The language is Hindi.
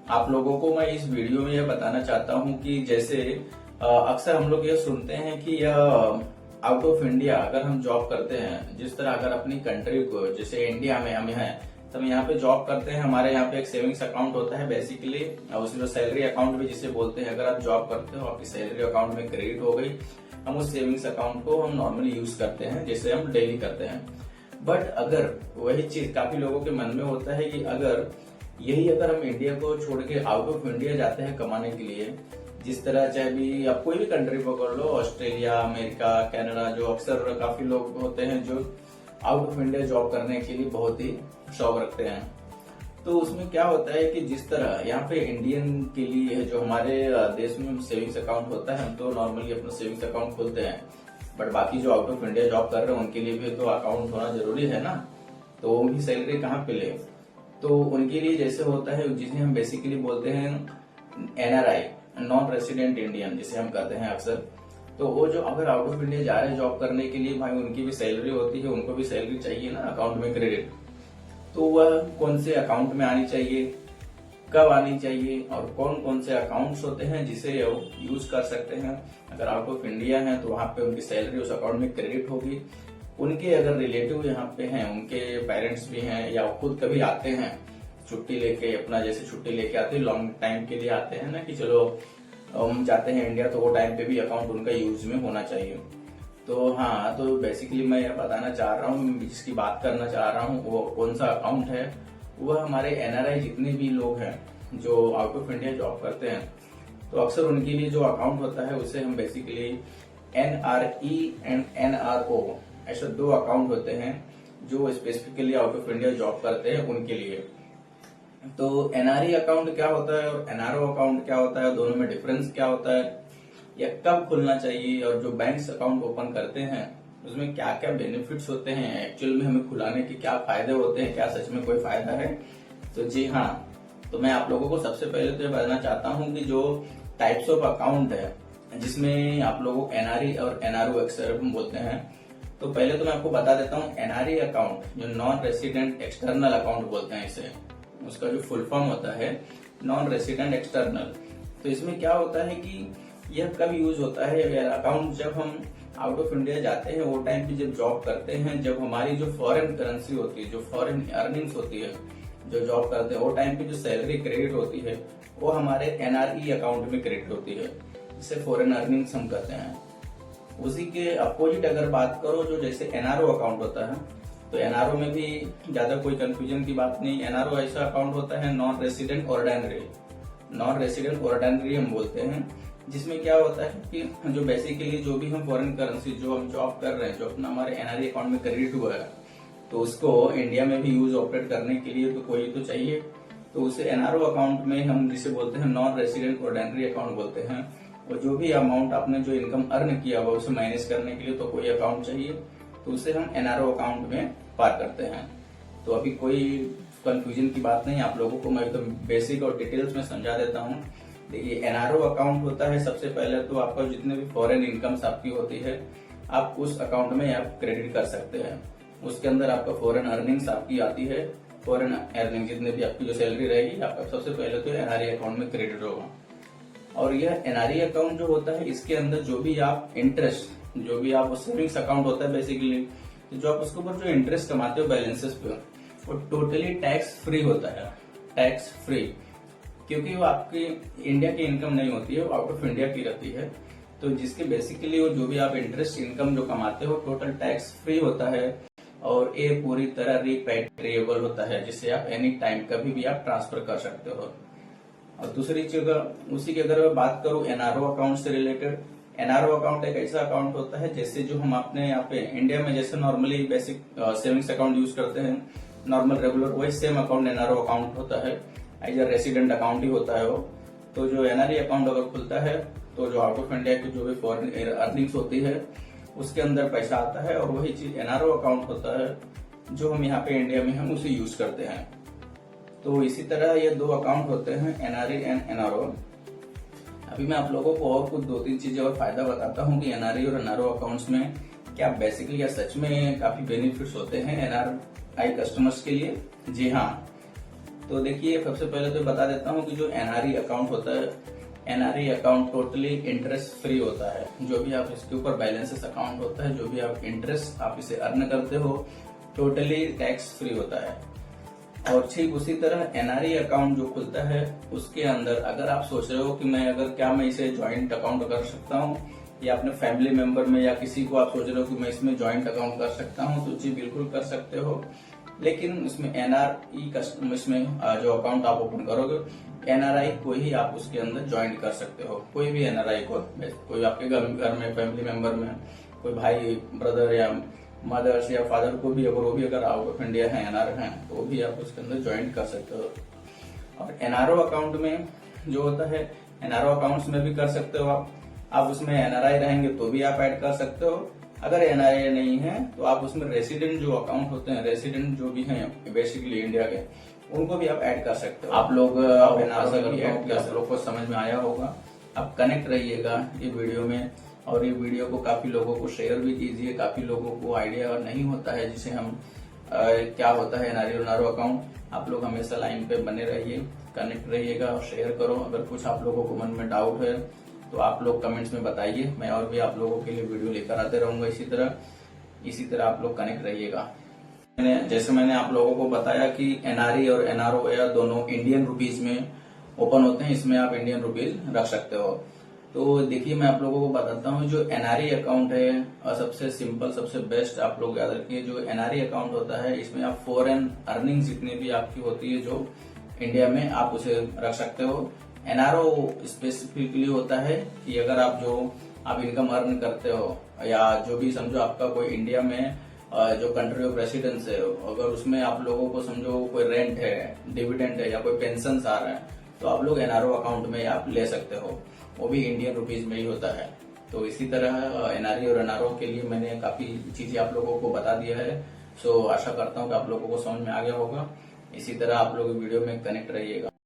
आप लोगों को मैं इस वीडियो में यह बताना चाहता हूं कि जैसे अक्सर हम लोग ये सुनते हैं कि यह आउट ऑफ इंडिया अगर हम जॉब करते हैं, जिस तरह अगर अपनी कंट्री को, जैसे इंडिया में हम हैं तो हम यहाँ पे जॉब करते हैं, हमारे यहाँ पे एक सेविंग्स अकाउंट होता है बेसिकली, उसमें सैलरी अकाउंट भी जिसे बोलते हैं। अगर आप जॉब करते हो, आपकी सैलरी अकाउंट में क्रेडिट हो गई, हम उस सेविंग्स अकाउंट को हम नॉर्मली यूज करते हैं, जैसे हम डेली करते हैं। बट अगर वही चीज काफी लोगों के मन में होता है कि अगर हम इंडिया को छोड़ के आउट ऑफ इंडिया जाते हैं कमाने के लिए, जिस तरह चाहे भी आप कोई भी कंट्री पकड़ लो, ऑस्ट्रेलिया, अमेरिका, कनाडा, जो अक्सर काफी लोग होते हैं जो आउट ऑफ इंडिया जॉब करने के लिए बहुत ही शौक रखते हैं। तो उसमें क्या होता है कि जिस तरह यहाँ पे इंडियन के लिए जो हमारे देश में सेविंग्स अकाउंट होता है, हम तो नॉर्मली अपना सेविंग्स अकाउंट खोलते हैं, बट बाकी जो आउट ऑफ इंडिया जॉब कर रहे हैं उनके लिए भी तो अकाउंट होना जरूरी है ना। तो उनकी सैलरी कहाँ पे ले, तो उनके लिए जैसे होता है जिसे हम बेसिकली बोलते हैं NRI, नॉन रेसिडेंट इंडियन, जिसे हम कहते हैं अक्सर। तो वो जो अगर आउट ऑफ इंडिया जा रहे हैं जॉब करने के लिए, भाई उनकी भी सैलरी होती है, उनको भी सैलरी चाहिए ना अकाउंट में क्रेडिट। तो वह कौन से अकाउंट में आनी चाहिए, कब आनी चाहिए, और कौन कौन से अकाउंट्स होते हैं जिसे वो यूज कर सकते हैं। अगर आउट ऑफ इंडिया है तो वहां पे उनकी सैलरी उस अकाउंट में क्रेडिट होगी। उनके अगर रिलेटिव यहाँ पे हैं, उनके पेरेंट्स भी हैं, या खुद कभी आते हैं छुट्टी लेके, अपना जैसे छुट्टी लेके आते हैं, लॉन्ग टाइम के लिए आते हैं ना कि चलो हम जाते हैं इंडिया, तो वो टाइम पे भी अकाउंट उनका यूज में होना चाहिए। तो हाँ, तो बेसिकली मैं यह बताना चाह रहा हूँ, जिसकी बात करना चाह रहा हूँ वो कौन सा अकाउंट है, वह हमारे NRI जितने भी लोग हैं जो आउट ऑफ इंडिया जॉब करते हैं, तो अक्सर उनके लिए जो अकाउंट होता है उसे हम बेसिकली NRE एंड NRO, ऐसे दो अकाउंट होते हैं जो specifically out of India job करते हैं उनके लिए। तो NRE अकाउंट क्या होता है और NRO अकाउंट क्या होता है, दोनों में डिफरेंस क्या होता है, या कब खुलना चाहिए, और जो बैंक्स अकाउंट ओपन करते हैं उसमें क्या क्या बेनिफिट्स होते हैं, एक्चुअल में हमें खुलाने के क्या फायदे होते हैं, क्या सच में कोई फायदा है। तो जी हाँ, तो मैं आप लोगों को सबसे पहले तो ये बताना चाहता हूँ कि जो टाइप्स ऑफ अकाउंट है जिसमें आप लोगों को NRE और NRO अक्सर बोलते हैं। तो पहले तो मैं आपको बता देता हूँ, NRE अकाउंट जो नॉन रेसिडेंट एक्सटर्नल अकाउंट बोलते हैं इसे, उसका जो फुल फॉर्म होता है नॉन रेसिडेंट एक्सटर्नल। तो इसमें क्या होता है कि यह कब यूज होता है, अकाउंट जब हम आउट ऑफ इंडिया जाते हैं, वो टाइम पे जब जॉब करते हैं, जब हमारी जो फॉरेन करेंसी होती है, जो फॉरेन अर्निंग्स होती है, जो जॉब करते हैं वो टाइम पे जो सैलरी क्रेडिट होती है वो हमारे NRE अकाउंट में क्रेडिट होती है, जिसे फॉरेन अर्निंग्स हम कहते हैं। उसी के अपोजिट अगर बात करो, जो जैसे NRO अकाउंट होता है, तो NRO में भी ज्यादा कोई कंफ्यूजन की बात नहीं। NRO ऐसा अकाउंट होता है non resident ordinary, non resident ordinary हम बोलते हैं, जिसमें क्या होता है कि जो बेसिकली जो भी हम फॉरेन करेंसी जो हम जॉब कर रहे हैं, जो अपना हमारे NRE अकाउंट में क्रेडिट हुआ है, तो उसको इंडिया में भी यूज ऑपरेट करने के लिए तो कोई तो चाहिए। तो उसे NRO अकाउंट में हम जिसे बोलते हैं नॉन रेसिडेंट ऑर्डिनरी अकाउंट बोलते हैं। और जो भी अमाउंट आपने जो इनकम अर्न किया हुआ उसे मैनेज करने के लिए तो कोई अकाउंट चाहिए, तो उसे हम NRO अकाउंट में पार करते हैं। तो अभी कोई कंफ्यूजन की बात नहीं, आप लोगों को मैं एकदम बेसिक और डिटेल्स में समझा देता हूँ। देखिए, NRO अकाउंट होता है, सबसे पहले तो आपका जितने भी फॉरेन इनकम्स आपकी होती है, आप उस अकाउंट में आप क्रेडिट कर सकते हैं। उसके अंदर आपका फॉरेन अर्निंग्स आपकी आती है, फॉरेन अर्निंग जितने भी आपकी जो सैलरी रहेगी, आपका सबसे पहले तो NRE अकाउंट में क्रेडिट होगा। और यह NRE अकाउंट जो होता है, इसके अंदर जो भी आप इंटरेस्ट, जो भी आप सेविंग्स अकाउंट होता है बेसिकली, जो आप उसके ऊपर जो इंटरेस्ट कमाते हो बैलेंसेस पे, वो टोटली टैक्स फ्री होता है, टैक्स फ्री, क्योंकि वो आपकी इंडिया की इनकम नहीं होती है, वो आउट ऑफ इंडिया की रहती है। तो जिसके बेसिकली वो जो भी आप इंटरेस्ट इनकम जो कमाते हो टोटल टैक्स फ्री होता है, और ये पूरी तरह रिपेट्रिएबल होता है, जिसे आप एनी टाइम कभी भी आप ट्रांसफर कर सकते हो। और दूसरी चीज उसी की अगर मैं बात करूं NRO अकाउंट से रिलेटेड, NRO अकाउंट एक ऐसा अकाउंट होता है जैसे जो हम अपने यहाँ पे इंडिया में जैसे normally basic savings account use करते हैं, नॉर्मल रेगुलर, वही सेम अकाउंट NRO अकाउंट होता है, एज अ रेसिडेंट अकाउंट ही होता है वो। तो जो NRE अकाउंट अगर खुलता है तो जो आउट ऑफ इंडिया की जो भी फॉरेन अर्निंग्स होती है उसके अंदर पैसा आता है, और वही चीज NRO अकाउंट होता है जो हम यहाँ पे इंडिया में हम उसे यूज करते हैं। तो इसी तरह ये दो अकाउंट होते हैं NRE एंड NRO। अभी मैं आप लोगों को और कुछ दो तीन चीजें और फायदा बताता हूँ कि NRE और NRO अकाउंट्स में क्या बेसिकली या सच में काफी बेनिफिट्स होते हैं NRI कस्टमर्स के लिए। जी हाँ, तो देखिए, सबसे पहले तो बता देता हूँ कि जो एनआरई अकाउंट होता है, NRE account totally interest free होता है। जो भी आप इसके ऊपर बैलेंसेस अकाउंट होता है, जो भी आप इंटरेस्ट आप इसे अर्न करते हो, टोटली टैक्स फ्री होता है। और ठीक उसी तरह एनआरई अकाउंट जो खुलता है, उसके अंदर अगर आप सोच रहे हो कि मैं इसे ज्वाइंट अकाउंट कर सकता हूँ, या अपने फैमिली मेंबर में या किसी को आप सोच रहे हो कि मैं इसमें ज्वाइंट अकाउंट कर सकता हूँ, तो जी बिल्कुल कर सकते हो। लेकिन इसमें एनआरई इसमें जो अकाउंट आप ओपन करोगे, एनआरआई को ही आप उसके अंदर ज्वाइंट कर सकते हो। कोई भी एनआरआई को, कोई आपके घर में फैमिली मेंबर में कोई भाई, ब्रदर या मदर्स या फादर को भी, अगर वो भी अगर आउट ऑफ इंडिया है, एनआर है, तो वो भी आप उसके अंदर ज्वाइन कर सकते हो। और एनआरओ अकाउंट में जो होता है, एनआरओ अकाउंट्स में भी कर सकते हो आप उसमें एनआरआई रहेंगे तो भी आप ऐड कर सकते हो। अगर एनआरआई नहीं है तो आप उसमें रेसिडेंट जो अकाउंट होते हैं, रेसिडेंट जो भी हैं बेसिकली इंडिया के, उनको भी आप ऐड कर सकते हो। आप लोग आप लोग को समझ में आया होगा। आप कनेक्ट रहिएगा ये वीडियो में, और ये वीडियो को काफी लोगों को शेयर भी कीजिए। काफी लोगों को आइडिया नहीं होता है जिसे हम क्या होता है एनआरओ अकाउंट। आप लोग हमेशा लाइन पे बने रहिए, कनेक्ट रहिएगा और शेयर करो। अगर कुछ आप लोगों को मन में डाउट है तो आप लोग कमेंट्स में बताइए, मैं और भी आप लोगों के लिए वीडियो लेकर आते रहूंगा। इसी तरह आप लोग कनेक्ट रहिएगा। जैसे मैंने आप लोगों को बताया कि एनआरई और एनआरओ या दोनों इंडियन रुपीज में ओपन होते हैं, इसमें आप इंडियन रुपीज रख सकते हो। तो देखिए, मैं आप लोगों को बताता हूँ जो एनआरई अकाउंट है, और सबसे सिंपल सबसे बेस्ट आप लोग याद रखिए, जो एनआरई अकाउंट होता है इसमें आप फॉरेन अर्निंग जितनी भी आपकी होती है जो इंडिया में, आप उसे रख सकते हो। एनआरओ स्पेसिफिकली होता है कि अगर आप इनकम अर्न करते हो, या जो भी समझो आपका कोई इंडिया में जो कंट्री ऑफ रेसिडेंस है, अगर उसमें आप लोगों को समझो कोई रेंट है, डिविडेंड है, या कोई पेंशन आ रहा है, तो आप लोग एनआरओ अकाउंट में आप ले सकते हो। वो भी इंडियन रुपीज में ही होता है। तो इसी तरह एनआरई और एनआरओ के लिए मैंने काफी चीजें आप लोगों को बता दिया है। सो आशा करता हूँ कि आप लोगों को समझ में आ गया होगा। इसी तरह आप लोग वीडियो में कनेक्ट रहिएगा।